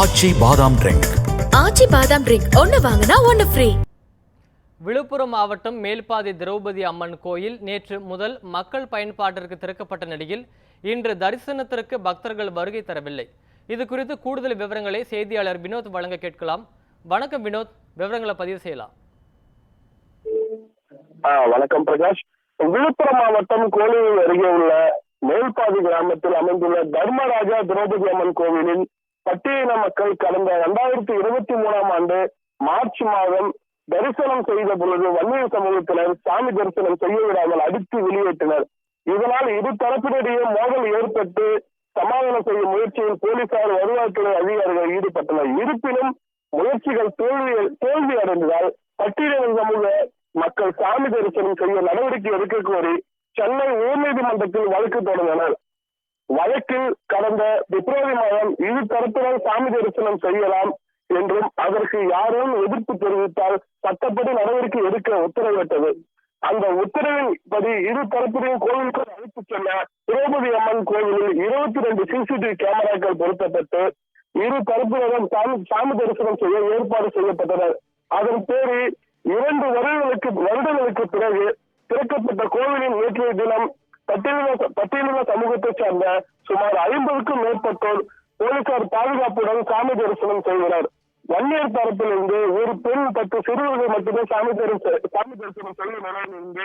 ஆச்சி பாதாம் ட்ரிங்க். ஆச்சி பாதாம் ட்ரிங்க் ஒன்னு வாங்கினா ஒன்னு ஃப்ரீ. விழுப்புரம் மாவட்டம் மேல்பாதி திரௌபதி அம்மன் கோயில் நேற்று முதல் மக்கள் பயன்பாட்டிற்கு திறக்கப்பட்ட நிலையில் இன்று தரிசனத்திற்கு பக்தர்கள் வருகை தரவில்லை. இது குறித்து கூடுதல் விவரங்களை செய்தியாளர் வினோத் வழங்க கேட்கலாம். வணக்கம் வினோத், விவரங்களை பதிவு செய்யலாம். வணக்கம் பிரகாஷ். விழுப்புரம் மாவட்டம் கோலியூர் அருகே உள்ள மேல்பாதி கிராமத்தில் அமைந்துள்ள தர்மராஜா திரௌபதி அம்மன் கோவிலில் பட்டியலின மக்கள் கடந்த 2023ஆம் ஆண்டு மார்ச் மாதம் தரிசனம் செய்த பொழுது வன்னியர் சமூகத்தினர் சாமி தரிசனம் செய்ய விடாமல் அடித்து வெளியேற்றினர். இதனால் இரு தரப்பினரிடையே மோதல் ஏற்பட்டு சமாதானம் செய்யும் முயற்சியில் போலீசார் வருவாய்த்துறை அதிகாரிகள் ஈடுபட்டனர். இருப்பினும் முயற்சிகள் தோல்வி அடைந்ததால் பட்டியலின சமூக மக்கள் சாமி தரிசனம் செய்ய நடவடிக்கை எடுக்க கோரி சென்னை உயர்நீதிமன்றத்தில் வழக்கு தொடர்ந்தனர். வழக்கில் கடந்த பிப்ரவரி மாதம் இரு தரப்பினர் சாமி தரிசனம் செய்யலாம் என்றும் அதற்கு யாரும் எதிர்ப்பு தெரிவித்தால் சட்டப்படி நடவடிக்கை எடுக்க உத்தரவிட்டது. அந்த உத்தரவின்படி இரு தரப்பினையும் கோவிலுக்கு அழைத்துச் செல்ல திரௌபதி அம்மன் கோவிலில் 22 CCTV கேமராக்கள் பொருத்தப்பட்டு இரு தரப்பினரும் சாமி தரிசனம் செய்ய ஏற்பாடு செய்யப்பட்டனர். அதன் பேரில் 2 வருடங்களுக்கு பிறகு திறக்கப்பட்ட கோவிலின் நேற்றைய தினம் பட்டியலின சமூகத்தைச் சேர்ந்த சுமார் 50க்கும் மேற்பட்டோர் போலீசார் பாதுகாப்புடன் சாமி தரிசனம் செய்தனர். வன்னியர் தரப்பிலிருந்து ஒரு பெண் 10 சிறுவர்கள் மட்டுமே சாமி தரிசனம் செய்ய நிலையிலிருந்து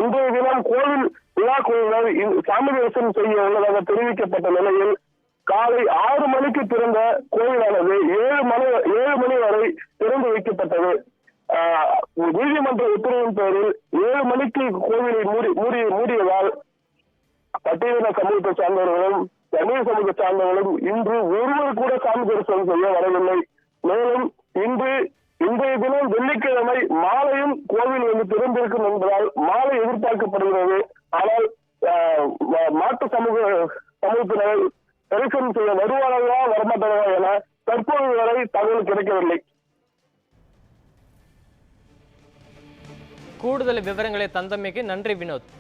இன்றைய தினம் கோவில் விழா குழுவினர் சாமி தரிசனம் செய்ய உள்ளதாக தெரிவிக்கப்பட்ட நிலையில் காலை 6 மணிக்கு திறந்த கோவிலானது 7 மணி வரை திறந்து வைக்கப்பட்டது. நீதிமன்ற உத்தரவின் பேரில் 7 மணிக்கு கோவிலை மூடியதால் பட்டியலின சமூகத்தை சார்ந்தவர்களும் வன்னியர் சமூகத்தை சார்ந்தவர்களும் இன்று ஒருவர் கூட சாமி தரிசனம் செய்ய வரவில்லை. மேலும் இன்றைய தினம் வெள்ளிக்கிழமை மாலையும் கோவில் திறந்திருக்கும் என்பதால் மாலை எதிர்பார்க்கப்படுகிறது. ஆனால் மாட்டு சமூகத்தினர் தரிசனம் செய்ய வருவார்களா வரமாட்டார்களா என தற்போது வரை தகவல் கிடைக்கவில்லை. கூடுதல் விவரங்களை தந்தமைக்கு நன்றி வினோத்.